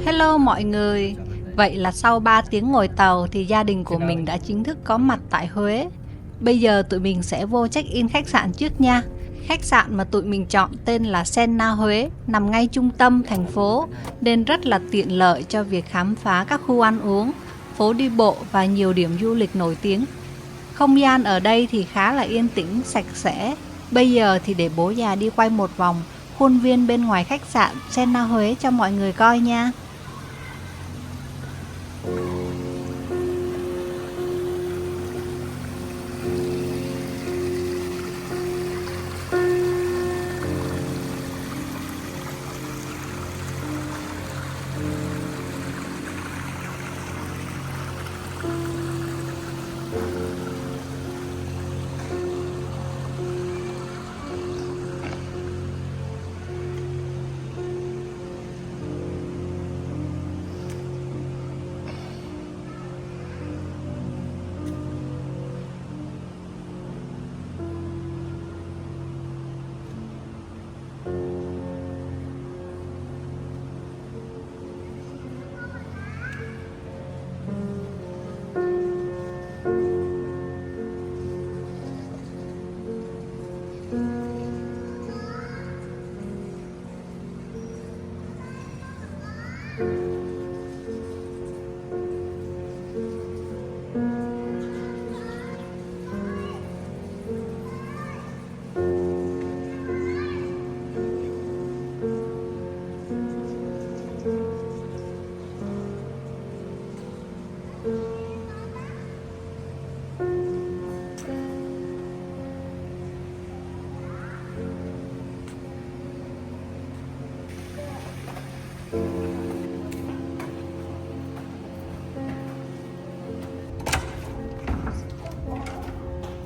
Hello mọi người. Vậy là sau 3 tiếng ngồi tàu thì gia đình của mình đã chính thức có mặt tại Huế. Bây giờ tụi mình sẽ vô check-in khách sạn trước nha. Khách sạn mà tụi mình chọn tên là Senna Huế, nằm ngay trung tâm thành phố nên rất là tiện lợi cho việc khám phá các khu ăn uống, phố đi bộ và nhiều điểm du lịch nổi tiếng. Không gian ở đây thì khá là yên tĩnh, sạch sẽ. Bây giờ thì để bố già đi quay một vòng khuôn viên bên ngoài khách sạn Senna Huế cho mọi người coi nha.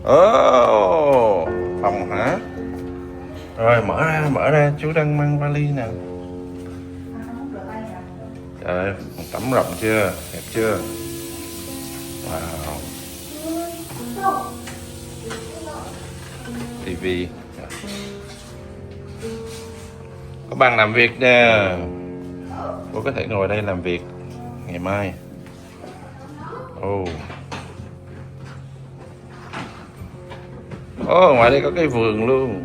Ồ, phòng hả? Rồi mở ra, chú đang mang vali nè. Trời, phòng tắm rộng chưa? Đẹp chưa? Wow. TV. Có bàn làm việc nè. Cô có thể ngồi đây làm việc ngày mai. Ồ. Ồ, ngoài đây có cái vườn luôn.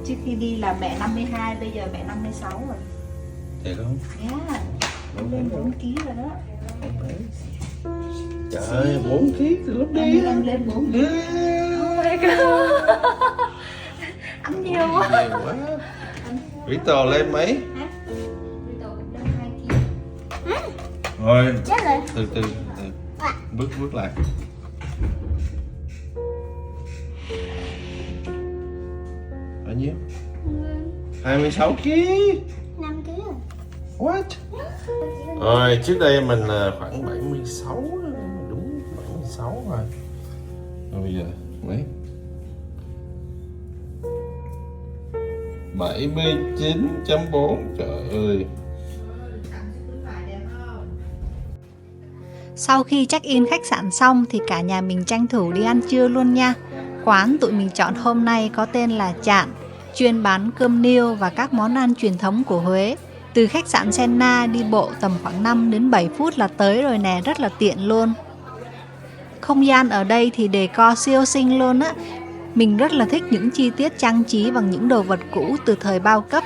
Trước khi đi là mẹ 52, bây giờ mẹ 56 rồi. Thiệt không? Yeah, lên 4 kg rồi đó. Trời ơi, 4 kg từ lúc đi. Em lên 4 kg. Oh my god. Ăn nhiều quá. Nhiều quá. Vito lên mấy? Rồi, từ từ, bước lại. Bao nhiêu? 26 kg. 5 kg. What? Rồi, trước đây mình khoảng 76, đúng 76 rồi. Rồi bây giờ mấy? 79.4, trời ơi. Sau khi check-in khách sạn xong thì cả nhà mình tranh thủ đi ăn trưa luôn nha. Quán tụi mình chọn hôm nay có tên là Chạn, chuyên bán cơm niêu và các món ăn truyền thống của Huế. Từ khách sạn Senna đi bộ tầm khoảng 5 đến 7 phút là tới rồi nè, rất là tiện luôn. Không gian ở đây thì decor siêu xinh luôn á. Mình rất là thích những chi tiết trang trí bằng những đồ vật cũ từ thời bao cấp.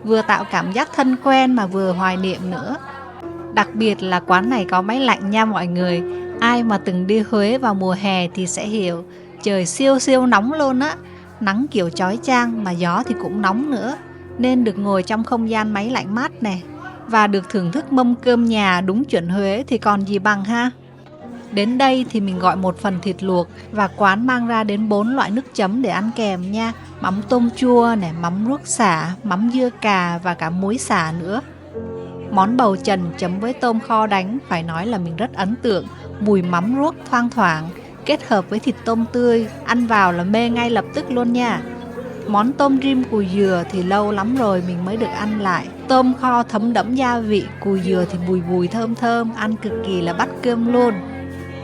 Vừa tạo cảm giác thân quen mà vừa hoài niệm nữa. Đặc biệt là quán này có máy lạnh nha mọi người. Ai mà từng đi Huế vào mùa hè thì sẽ hiểu. Trời siêu siêu nóng luôn á. Nắng kiểu chói chang mà gió thì cũng nóng nữa. Nên được ngồi trong không gian máy lạnh mát nè. Và được thưởng thức mâm cơm nhà đúng chuẩn Huế thì còn gì bằng ha. Đến đây thì mình gọi một phần thịt luộc. Và quán mang ra đến 4 loại nước chấm để ăn kèm nha. Mắm tôm chua, này, mắm ruốc sả, mắm dưa cà và cả muối sả nữa. Món bầu trần chấm với tôm kho đánh phải nói là mình rất ấn tượng. Mùi mắm ruốc thoang thoảng, kết hợp với thịt tôm tươi, ăn vào là mê ngay lập tức luôn nha. Món tôm rim cùi dừa thì lâu lắm rồi mình mới được ăn lại. Tôm kho thấm đẫm gia vị, cùi dừa thì bùi bùi thơm thơm, ăn cực kỳ là bắt cơm luôn.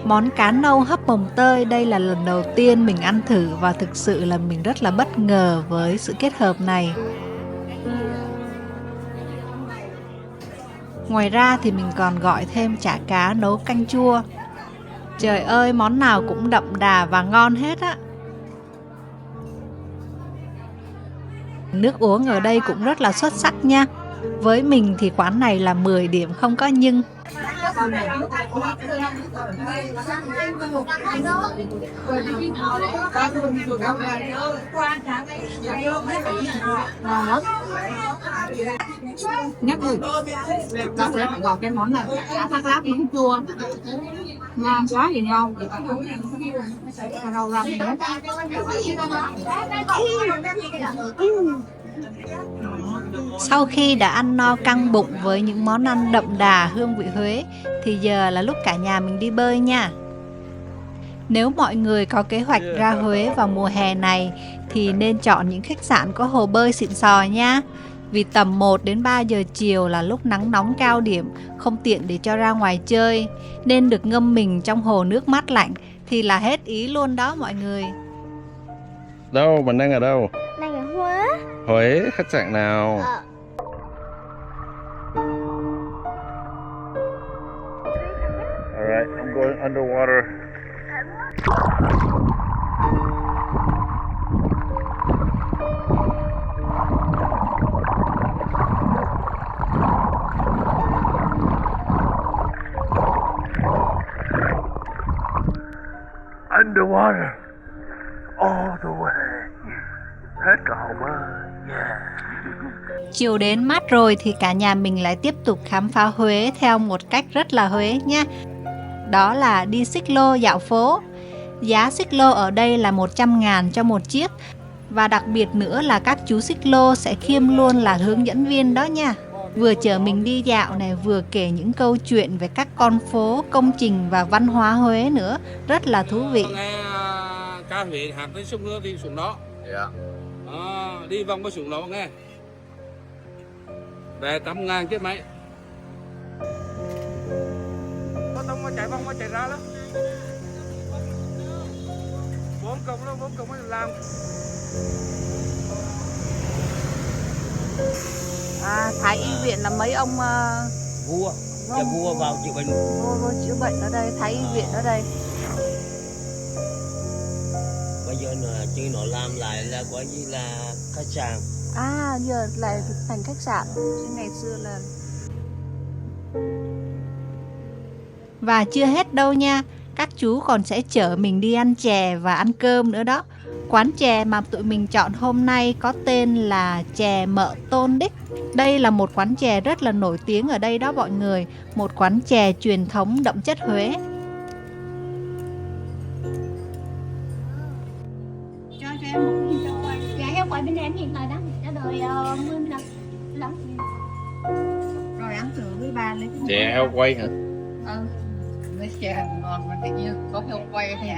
Món cá nâu hấp mồng tơi đây là lần đầu tiên mình ăn thử và thực sự là mình rất là bất ngờ với sự kết hợp này. Ngoài ra thì mình còn gọi thêm chả cá nấu canh chua. Trời ơi, món nào cũng đậm đà và ngon hết á. Nước uống ở đây cũng rất là xuất sắc nha. Với mình thì quán này là 10 điểm không có nhưng. Nhắc rồi, nó sẽ gọi cái món này cá thác lác nướng chua, ngon quá gì ngon, rau răm nữa. Sau khi đã ăn no căng bụng với những món ăn đậm đà hương vị Huế thì giờ là lúc cả nhà mình đi bơi nha. Nếu mọi người có kế hoạch ra Huế vào mùa hè này thì nên chọn những khách sạn có hồ bơi xịn sò nha. Vì tầm 1 đến 3 giờ chiều là lúc nắng nóng cao điểm, không tiện để cho ra ngoài chơi, nên được ngâm mình trong hồ nước mát lạnh thì là hết ý luôn đó mọi người. Đâu, mình đang ở đâu? Đang ở Huế. Huế, khách sạn nào? Alright, I'm going underwater. Underwater all the way. Hết cả hồ bơi. Yeah. Chiều đến mát rồi thì cả nhà mình lại tiếp tục khám phá Huế theo một cách rất là Huế nha. Đó là đi xích lô dạo phố. Giá xích lô ở đây là 100.000 cho một chiếc. Và đặc biệt nữa là các chú xích lô sẽ kiêm luôn là hướng dẫn viên đó nha. Vừa chở mình đi dạo này, vừa kể những câu chuyện về các con phố, công trình và văn hóa Huế nữa. Rất là thú vị. Nghe ca Huế hát tới sông nữa thì xuống đó. Đi vòng qua xuống đó nghe. Về 100.000 chứ mấy. Có tông mà chạy vòng mà chạy ra đó. 4 cộng mới làm. Thái y viện là mấy ông vua cho vua vào chữa bệnh. Vua chữa bệnh ở đây, Thái y viện ở đây. Bây giờ chứ nó làm lại là coi như là khách sạn. Giờ lại thành khách sạn. Ngày xưa là. Và chưa hết đâu nha. Các chú còn sẽ chở mình đi ăn chè và ăn cơm nữa đó. Quán chè mà tụi mình chọn hôm nay có tên là chè Mợ Tôn Đích. Đây là một quán chè rất là nổi tiếng ở đây đó mọi người. Một quán chè truyền thống đậm chất Huế. Cho em một cho quay. Dạ em quay bên em hiện tại đang đã đợi 10 lắm. Rồi ăn thử với bà lấy cái Chè heo quay hả? lấy chè ngon mà tự nhiên có heo quay thì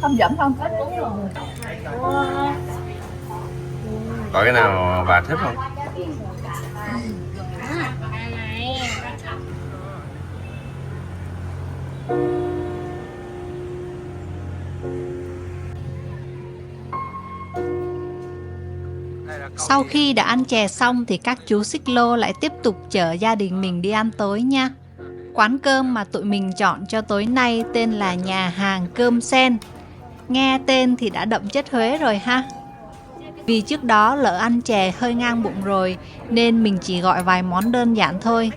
không dẫn không? Có cái nào bà thích không? Sau khi đã ăn chè xong thì các chú xích lô lại tiếp tục chở gia đình mình đi ăn tối nha. Quán cơm mà tụi mình chọn cho tối nay tên là nhà hàng Cơm Sen. Nghe tên thì đã đậm chất Huế rồi ha. Vì trước đó lỡ ăn chè hơi ngang bụng rồi nên mình chỉ gọi vài món đơn giản thôi.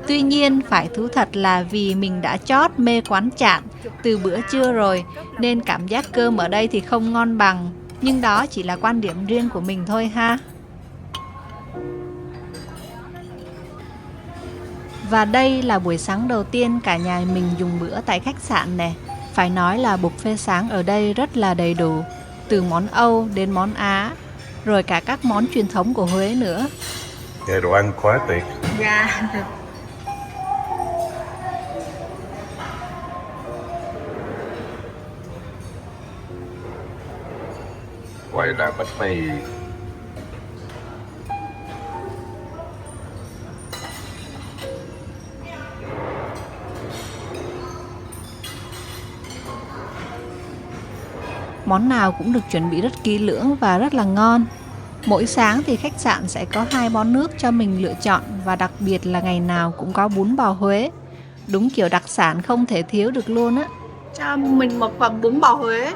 Tuy nhiên phải thú thật là vì mình đã chót mê quán chạn từ bữa trưa rồi nên cảm giác cơm ở đây thì không ngon bằng. Nhưng đó chỉ là quan điểm riêng của mình thôi ha. Và đây là buổi sáng đầu tiên cả nhà mình dùng bữa tại khách sạn nè. Phải nói là buffet sáng ở đây rất là đầy đủ. Từ món Âu đến món Á, rồi cả các món truyền thống của Huế nữa. Dạ, đồ ăn quá tuyệt. Dạ. Quay là bánh mì. Món nào cũng được chuẩn bị rất kỹ lưỡng và rất là ngon. Mỗi sáng thì khách sạn sẽ có 2 món nước cho mình lựa chọn, và đặc biệt là ngày nào cũng có bún bò Huế. Đúng kiểu đặc sản không thể thiếu được luôn á. Cho mình một phần bún bò Huế.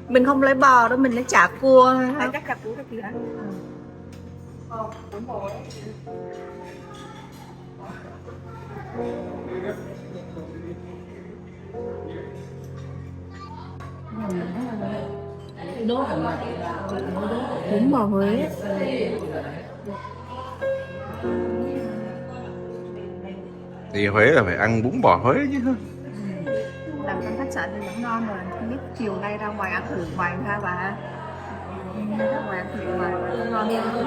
Mình không lấy bò đâu, mình lấy chả cua. Chắc chả cua được gì hả? Bún bò Huế. Thì Huế là phải ăn bún bò Huế chứ. Làm trong khách sạn thì vẫn ngon rồi. Không biết chiều nay ra ngoài ăn thử ngoài ha bà. Ra ngoài ăn thử ngoài ngon hơn.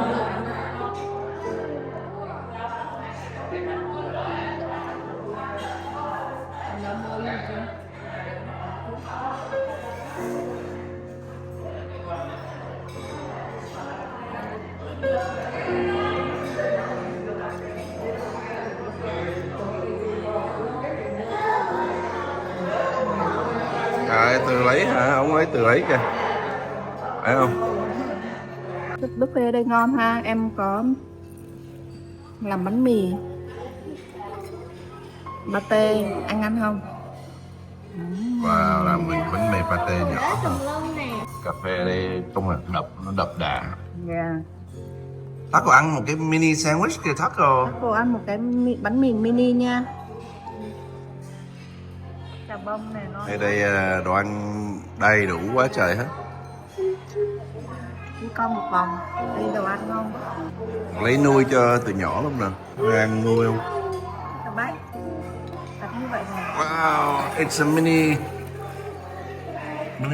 Từ lấy hả? Ông ấy từ lấy kìa. Phải không? Buffet đây ngon ha. Em có làm bánh mì pate, ăn không? Và làm mình bánh mì pate nhỏ. Lông nè. Cà phê ở đây không là nó đậm đà. Yeah. Taco ăn một cái mini sandwich kìa Taco. Cô ăn một cái bánh mì mini nha. Chà bông này nó. Ở đây đồ ăn đầy đủ quá trời hết. Đi con một vòng. Đây đồ ăn ngon. Lấy nuôi cho từ nhỏ lắm nè. Ăn nuôi không? Chà bách. Đặt như vậy nè. Wow, it's a mini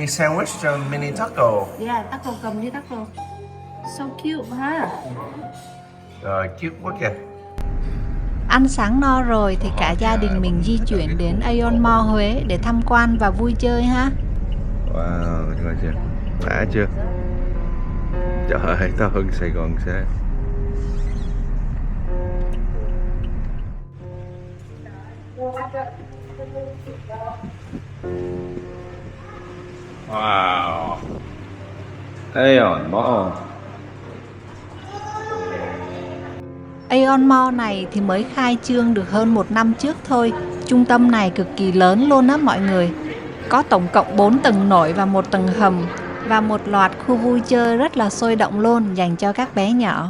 sandwich cho mini taco. Yeah, taco cầm đi taco. So cute ha. Rồi, cute quá kìa. Ăn sáng no rồi thì cả gia đình mình di chuyển đến Aeon Mall Huế để tham quan và vui chơi ha. Wow, coi chưa? Đã chưa? Trời ơi, to hơn Sài Gòn xe. Wow. Aeon Mall. Aeon Mall này thì mới khai trương được hơn 1 năm trước thôi. Trung tâm này cực kỳ lớn luôn á mọi người. Có tổng cộng 4 tầng nổi và 1 tầng hầm, và một loạt khu vui chơi rất là sôi động luôn dành cho các bé nhỏ.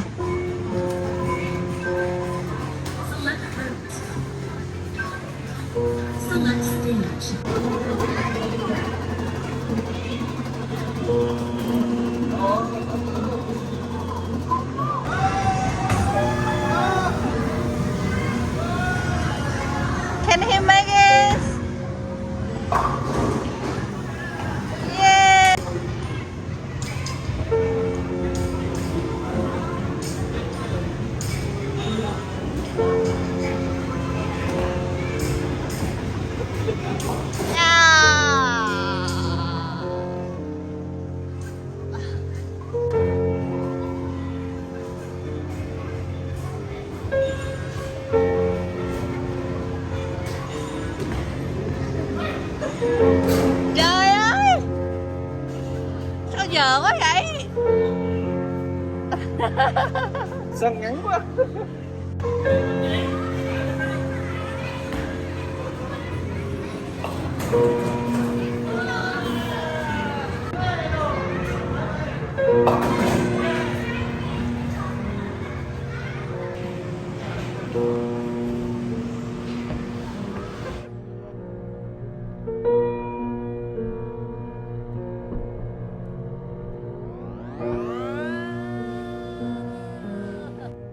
Can he make it? Yeah. Trời ơi, sao dở quá vậy? Sao ngắn quá.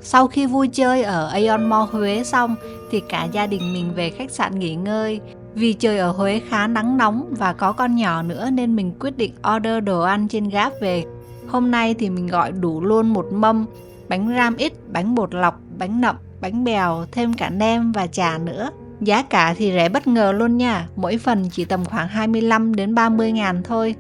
Sau khi vui chơi ở Aeon Mall Huế xong thì cả gia đình mình về khách sạn nghỉ ngơi. Vì trời ở Huế khá nắng nóng và có con nhỏ nữa nên mình quyết định order đồ ăn trên Grab về. Hôm nay thì mình gọi đủ luôn một mâm bánh ram ít, bánh bột lọc, bánh nậm, bánh bèo, thêm cả nem và trà nữa. Giá cả thì rẻ bất ngờ luôn nha, mỗi phần chỉ tầm khoảng 25 đến 30 ngàn thôi.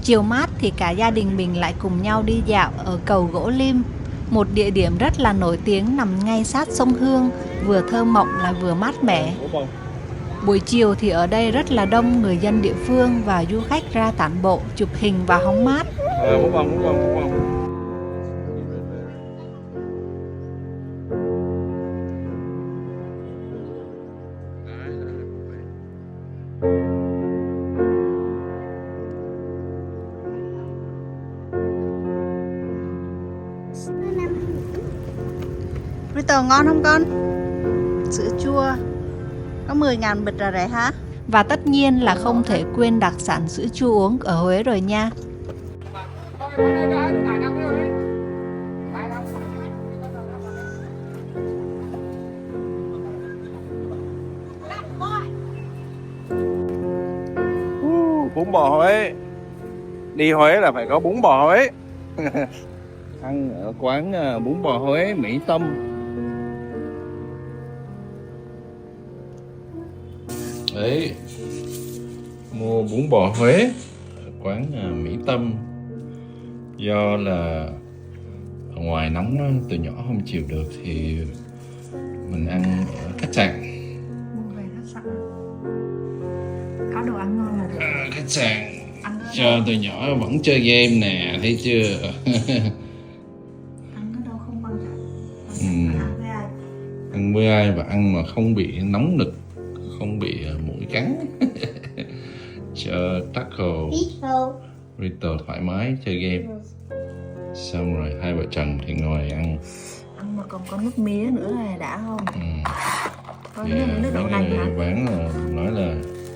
Chiều mát thì cả gia đình mình lại cùng nhau đi dạo ở cầu Gỗ Lim, một địa điểm rất là nổi tiếng nằm ngay sát sông Hương, vừa thơ mộng lại vừa mát mẻ. Buổi chiều thì ở đây rất là đông người dân địa phương và du khách ra tản bộ, chụp hình và hóng mát. Bún bông. Rito ngon không con? Sữa chua có 10.000 bịch là rẻ hả? Và tất nhiên là không thể quên đặc sản sữa chua uống ở Huế rồi nha. Bún bò Huế. Đi Huế là phải có bún bò Huế. Ăn ở quán bún bò Huế Mỹ Tâm. Đấy, mua bún bò Huế ở quán Mỹ Tâm. Do là ở ngoài nóng từ nhỏ không chịu được thì mình ăn ở khách sạn. Mua về khách sạn có đồ ăn ngon là được. Khách sạn cho từ nhỏ vẫn chơi game nè, thấy chưa? Ăn ở đâu không quan trọng. Ăn với ai? Ăn với ai và ăn mà không bị nóng nực, không bị mũi cắn. Cho taco, Rito thoải mái chơi game. Xong rồi hai vợ chồng thì ngồi ăn. Ăn mà còn có nước mía nữa là đã không? Có Thì nước đậu nành hả? bán là nói là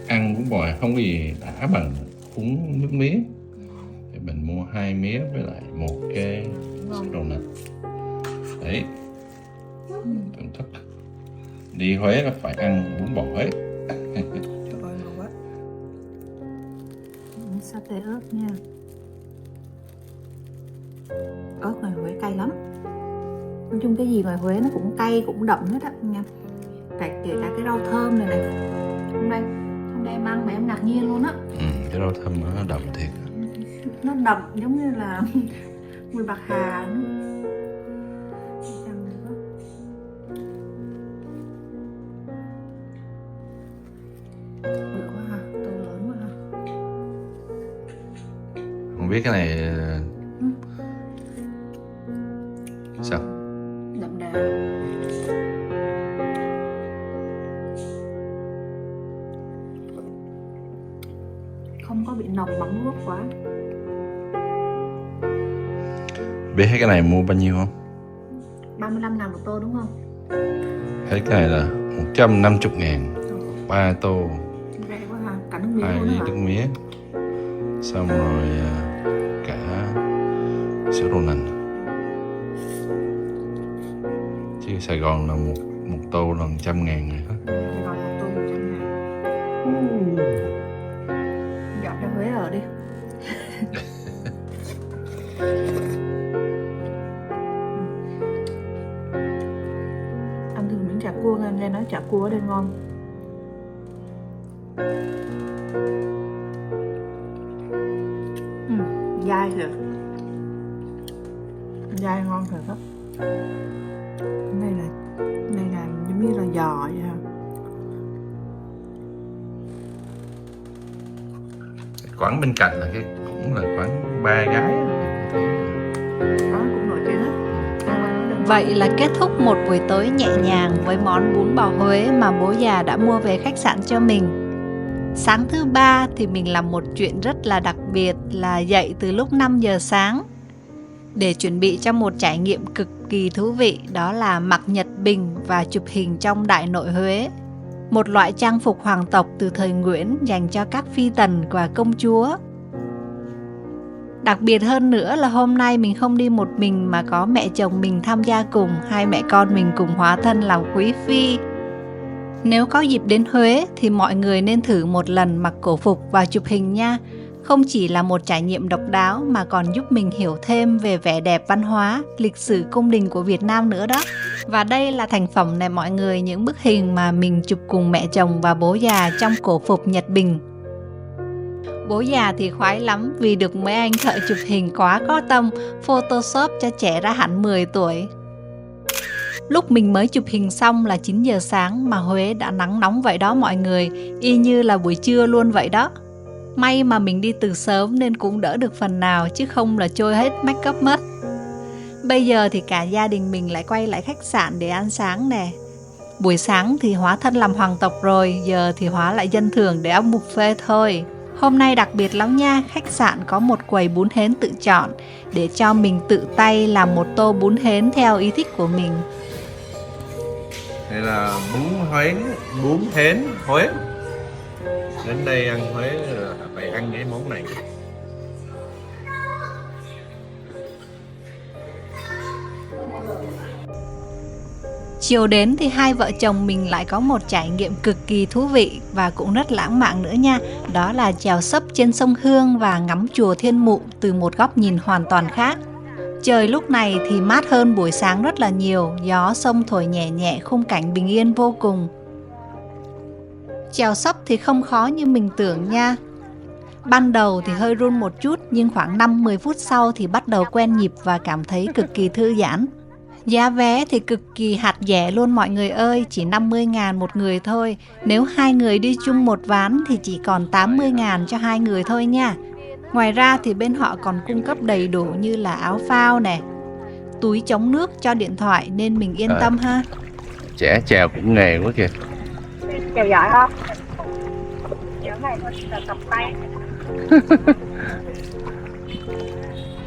ăn bún bò không có gì đã bằng uống nước mía. Thì mình mua 2 mía với lại 1 cái sữa đậu nành. Đấy, thưởng thức. Đi Huế là phải ăn bún bò Huế. Sa tế ớt nha. Ớt ngoài Huế cay lắm. Nói chung cái gì ngoài Huế nó cũng cay, cũng đậm hết á nha. Kể cả cái rau thơm này này. Hôm nay em ăn mà em ngạc nhiên luôn á. Cái rau thơm nó đậm thiệt. Nó đậm giống như là mùi bạc hà. Bự quá ha, tô lớn quá ha. Không biết cái này sao? Đậm đà. Không có bị nồng mắm ruốc quá. Biết hết cái này mua bao nhiêu không? 35.000 một tô đúng không? Hết cái này là 150.000, 3 tô, Rẻ quá ha, cả nước mía 2 luôn ly hả? nước mía. Xong rồi cả sữa đậu nành. Chứ Sài Gòn là một tô là 100.000 rồi hết. Sài Gòn một tô 100.000. Dọn ra Huế ở đi. Ăn thử miếng chả cua nghe nói chả cua ở đây ngon. Dai thiệt. Dai ngon thiệt đó. Đây là giống như là giò vậy ha. Quán bên cạnh là cũng là quán ba gái. Đó cũng nổi tiếng hết. Vậy là kết thúc một buổi tối nhẹ nhàng với món bún bò Huế mà bố già đã mua về khách sạn cho mình. Sáng thứ ba thì mình làm một chuyện rất là đặc biệt là dậy từ lúc 5 giờ sáng để chuẩn bị cho một trải nghiệm cực kỳ thú vị, đó là mặc nhật bình và chụp hình trong Đại Nội Huế. Một loại trang phục hoàng tộc từ thời Nguyễn dành cho các phi tần và công chúa. Đặc biệt hơn nữa là hôm nay mình không đi một mình mà có mẹ chồng mình tham gia cùng, hai mẹ con mình cùng hóa thân làm quý phi. Nếu có dịp đến Huế thì mọi người nên thử một lần mặc cổ phục và chụp hình nha. Không chỉ là một trải nghiệm độc đáo mà còn giúp mình hiểu thêm về vẻ đẹp văn hóa, lịch sử cung đình của Việt Nam nữa đó. Và đây là thành phẩm này mọi người, những bức hình mà mình chụp cùng mẹ chồng và bố già trong cổ phục Nhật Bình. Bố già thì khoái lắm vì được mấy anh thợ chụp hình quá có tâm, Photoshop cho trẻ ra hẳn 10 tuổi. Lúc mình mới chụp hình xong là 9 giờ sáng mà Huế đã nắng nóng vậy đó mọi người, y như là buổi trưa luôn vậy đó. May mà mình đi từ sớm nên cũng đỡ được phần nào, chứ không là trôi hết make up mất. Bây giờ thì cả gia đình mình lại quay lại khách sạn để ăn sáng nè. Buổi sáng thì hóa thân làm hoàng tộc rồi, giờ thì hóa lại dân thường để ăn buffet thôi. Hôm nay đặc biệt lắm nha, khách sạn có một quầy bún hến tự chọn để cho mình tự tay làm một tô bún hến theo ý thích của mình. Đây là bún hến Huế. Đến đây ăn Huế là phải ăn cái món này. Chiều đến thì hai vợ chồng mình lại có một trải nghiệm cực kỳ thú vị và cũng rất lãng mạn nữa nha. Đó là chèo sấp trên sông Hương và ngắm chùa Thiên Mụ từ một góc nhìn hoàn toàn khác. Trời lúc này thì mát hơn buổi sáng rất là nhiều, gió sông thổi nhẹ nhẹ, khung cảnh bình yên vô cùng. Chèo sấp thì không khó như mình tưởng nha. Ban đầu thì hơi run một chút, nhưng khoảng 5-10 phút sau thì bắt đầu quen nhịp và cảm thấy cực kỳ thư giãn. Giá vé thì cực kỳ hạt rẻ luôn mọi người ơi, chỉ 50.000 một người thôi. Nếu hai người đi chung một ván thì chỉ còn 80.000 cho hai người thôi nha. Ngoài ra thì bên họ còn cung cấp đầy đủ như là áo phao nè, túi chống nước cho điện thoại nên mình yên tâm ha. Trẻ chèo cũng nghề quá kìa. Chèo giỏi không? Chèo này là tập tay.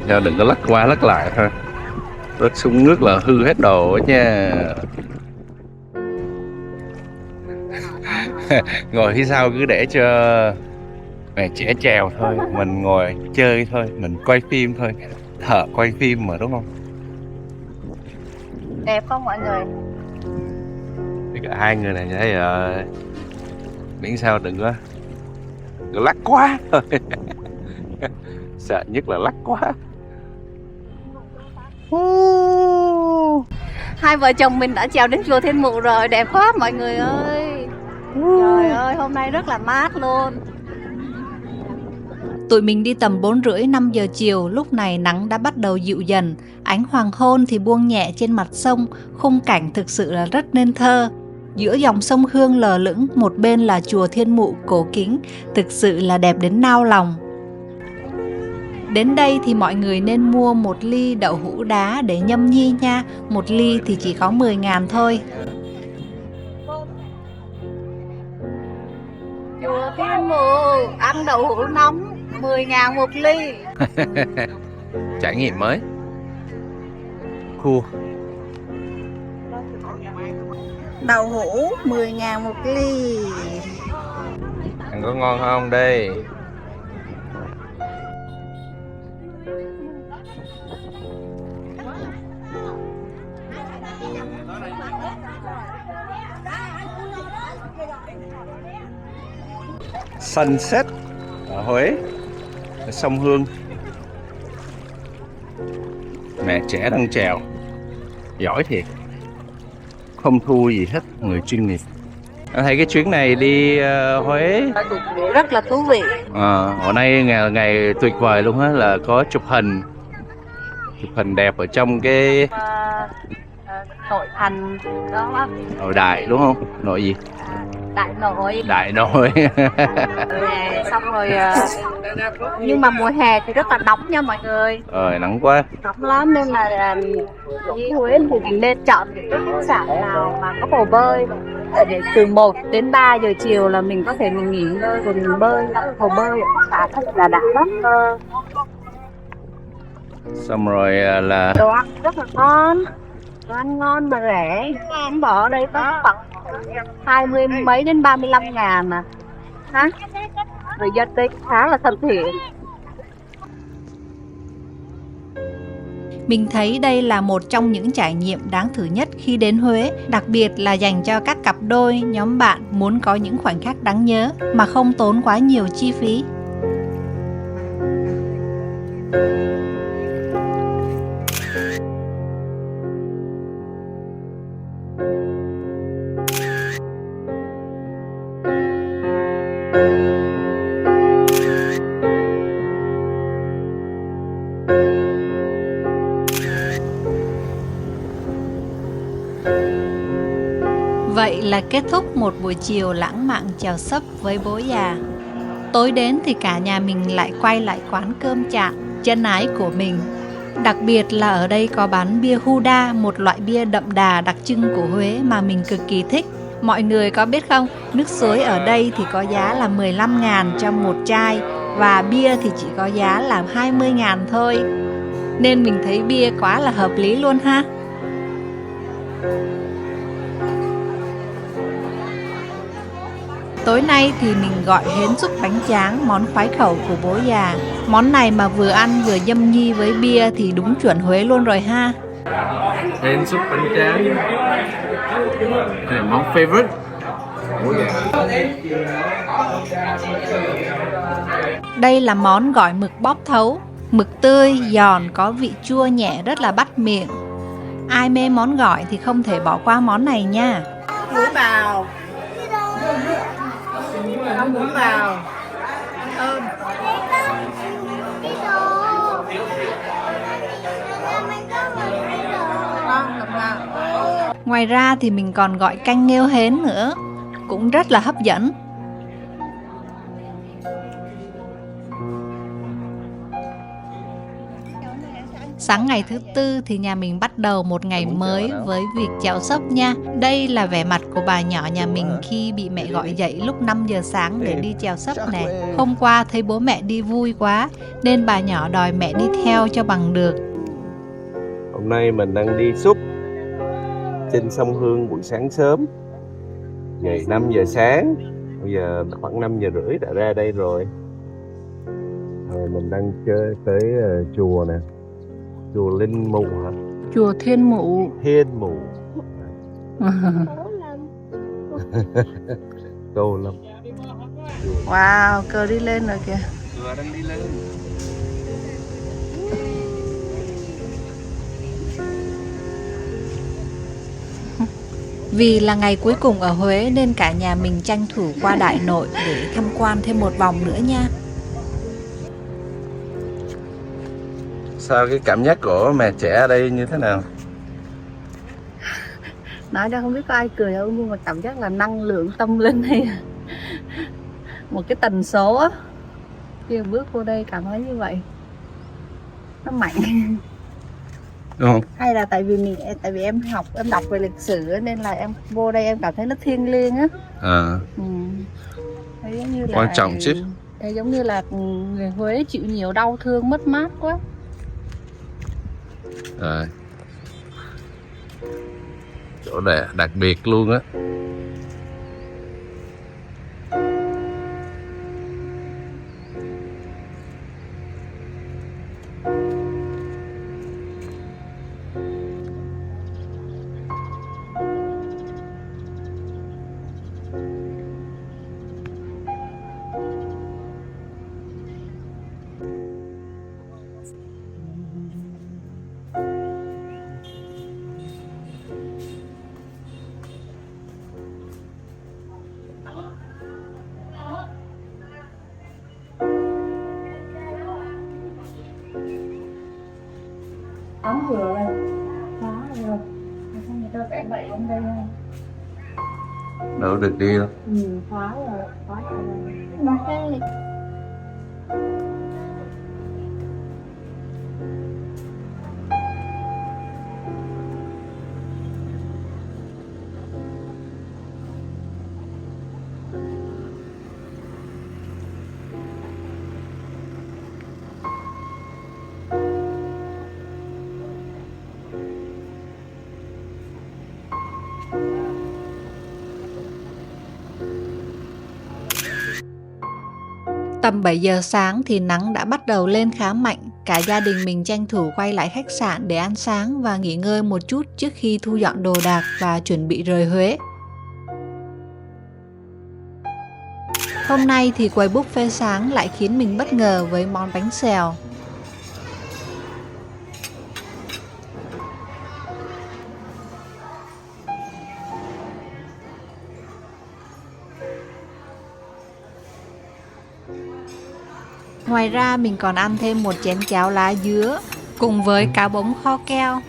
Chèo đừng có lắc qua lắc lại thôi. Rớt xuống nước là hư hết đồ ấy nha. Ngồi phía sau cứ để cho mẹ trẻ chèo thôi, mình ngồi chơi thôi, mình quay phim thôi. Thợ quay phim mà đúng không? Đẹp không mọi người? Thì cả hai người này thấy miễn sao đừng có lắc quá thôi. Sợ nhất là lắc quá. Hai vợ chồng mình đã trèo đến chùa Thiên Mụ rồi, đẹp quá mọi người ơi. Trời ơi, hôm nay rất là mát luôn. Tụi mình đi tầm 4:30-5 giờ chiều, lúc này nắng đã bắt đầu dịu dần, ánh hoàng hôn thì buông nhẹ trên mặt sông, khung cảnh thực sự là rất nên thơ. Giữa dòng sông Hương lờ lững, một bên là chùa Thiên Mụ cổ kính, thực sự là đẹp đến nao lòng. Đến đây thì mọi người nên mua một ly đậu hũ đá để nhâm nhi nha, một ly thì chỉ có 10.000 thôi. Chùa Thiên Mụ ăn đậu hũ nóng 10.000 một ly. Trải nghiệm mới. Khu Đậu hũ 10.000 một ly. ăn có ngon không đây? Sunset ở Huế, ở sông Hương. Mẹ trẻ đang chèo, giỏi thiệt, không thua gì hết, người chuyên nghiệp. Anh thấy cái chuyến này đi Huế Rất là thú vị. hôm nay ngày tuyệt vời luôn á, là có chụp hình đẹp ở trong cái Nội thành đó, nội đại đúng không? Nội gì? đại nội. Đại nội. Xong rồi nhưng mà mùa hè thì rất là nóng nha mọi người, Nắng quá. nóng lắm nên là đi Huế thì mình nên chọn những cái khách sạn nào mà có hồ bơi, để từ 1 đến 3 giờ chiều là mình có thể mình nghỉ ngơi rồi mình bơi hồ bơi ở khách sạn là đã lắm. Xong rồi là Đồ ăn rất là ngon, đồ ăn ngon mà rẻ. Em bỏ ở đây có khoảng 20 mấy đến 35.000 mà hả? Người dân đây khá là thân thiện. Mình thấy đây là một trong những trải nghiệm đáng thử nhất khi đến Huế, đặc biệt là dành cho các cặp đôi, nhóm bạn muốn có những khoảnh khắc đáng nhớ mà không tốn quá nhiều chi phí. là kết thúc một buổi chiều lãng mạn chèo sấp với bố già. Tối đến thì cả nhà mình lại quay lại quán cơm Chạn, chân ái của mình. Đặc biệt là ở đây có bán bia Huda, một loại bia đậm đà đặc trưng của Huế mà mình cực kỳ thích. Mọi người có biết không, nước suối ở đây thì có giá là 15.000 cho một chai, và bia thì chỉ có giá là 20.000 thôi. Nên mình thấy bia quá là hợp lý luôn ha. Tối nay thì mình gọi hến xúc bánh tráng, món khoái khẩu của bố già. Món này mà vừa ăn vừa nhâm nhi với bia thì đúng chuẩn Huế luôn rồi ha. Hến xúc bánh tráng là món favorite. Đây là món gỏi mực bóp thấu. Mực tươi, giòn, có vị chua nhẹ rất là bắt miệng. Ai mê món gỏi thì không thể bỏ qua món này nha. Muối vào. Không muối vào. Thơm. Ngoài ra thì mình còn gọi canh nghêu hến nữa, cũng rất là hấp dẫn. Sáng ngày thứ tư thì nhà mình bắt đầu một ngày mới với việc chèo sấp nha. Đây là vẻ mặt của bà nhỏ nhà mình khi bị mẹ gọi dậy lúc 5 giờ sáng để đi chèo sấp nè. Hôm qua thấy bố mẹ đi vui quá nên bà nhỏ đòi mẹ đi theo cho bằng được. Hôm nay mình đang đi xúc trên sông Hương buổi sáng sớm. Dậy 5 giờ sáng, bây giờ khoảng 5 giờ rưỡi đã ra đây rồi. Mình đang chơi tới chùa nè, chùa Linh Mụ hả? Chùa Thiên Mụ. Thiên Mụ. Tô Lâm. Wow, cờ đi lên rồi kìa. Chùa đang đi lên. Vì là ngày cuối cùng ở Huế nên cả nhà mình tranh thủ qua Đại Nội để tham quan thêm một vòng nữa nha. Sao cái cảm giác của mẹ trẻ ở đây như thế nào? Nói ra không biết có ai cười không, nhưng mà cảm giác là năng lượng tâm linh hay một cái tần số á, khi bước vô đây cảm thấy như vậy, nó mạnh. Đúng không? Hay là tại vì em đọc về lịch sử ấy, nên là em vô đây em cảm thấy nó thiêng liêng á. Thấy giống như là Quan trọng chứ. Thấy giống như là người Huế chịu nhiều đau thương mất mát quá. Rồi. Chỗ này đặc biệt luôn á. Tắm vừa rồi, khóa rồi. Không người ta vẽ bậy trong đây không? Đâu được đi đâu. Khóa rồi, khóa rồi. Ok. Tầm 7 giờ sáng thì nắng đã bắt đầu lên khá mạnh. Cả gia đình mình tranh thủ quay lại khách sạn để ăn sáng và nghỉ ngơi một chút trước khi thu dọn đồ đạc và chuẩn bị rời Huế. Hôm nay thì quầy buffet sáng lại khiến mình bất ngờ với món bánh xèo. Ngoài ra mình còn ăn thêm một chén cháo lá dứa cùng với cá bống kho keo.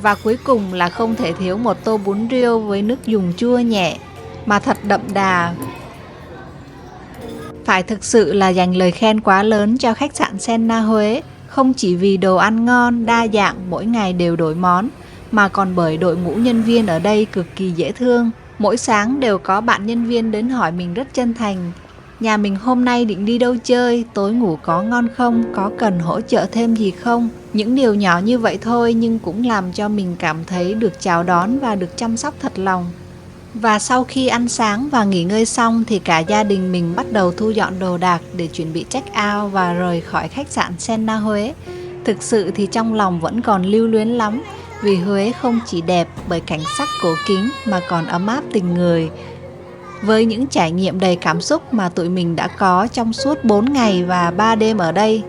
Và cuối cùng là không thể thiếu một tô bún riêu với nước dùng chua nhẹ mà thật đậm đà. Phải thực sự là dành lời khen quá lớn cho khách sạn Senna Huế, không chỉ vì đồ ăn ngon, đa dạng, mỗi ngày đều đổi món, mà còn bởi đội ngũ nhân viên ở đây cực kỳ dễ thương. Mỗi sáng đều có bạn nhân viên đến hỏi mình rất chân thành: nhà mình hôm nay định đi đâu chơi, tối ngủ có ngon không, có cần hỗ trợ thêm gì không. Những điều nhỏ như vậy thôi nhưng cũng làm cho mình cảm thấy được chào đón và được chăm sóc thật lòng. Và sau khi ăn sáng và nghỉ ngơi xong thì cả gia đình mình bắt đầu thu dọn đồ đạc để chuẩn bị check out và rời khỏi khách sạn Senna Huế. Thực sự thì trong lòng vẫn còn lưu luyến lắm, vì Huế không chỉ đẹp bởi cảnh sắc cổ kính mà còn ấm áp tình người. Với những trải nghiệm đầy cảm xúc mà tụi mình đã có trong suốt 4 ngày và 3 đêm ở đây.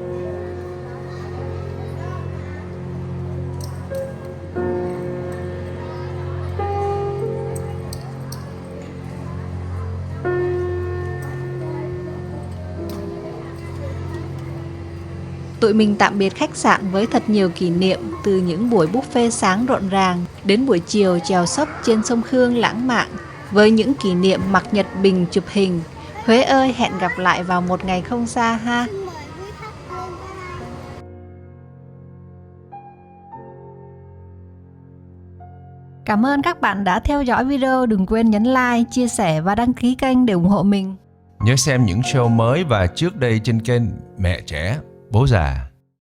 Tụi mình tạm biệt khách sạn với thật nhiều kỷ niệm, từ những buổi buffet sáng rộn ràng đến buổi chiều chèo sấp trên sông Khương lãng mạn với những kỷ niệm mặc nhật bình chụp hình. Huế ơi, hẹn gặp lại vào một ngày không xa ha. Cảm ơn các bạn đã theo dõi video, đừng quên nhấn like, chia sẻ và đăng ký kênh để ủng hộ mình. Nhớ xem những show mới và trước đây trên kênh Mẹ Trẻ Bố Già.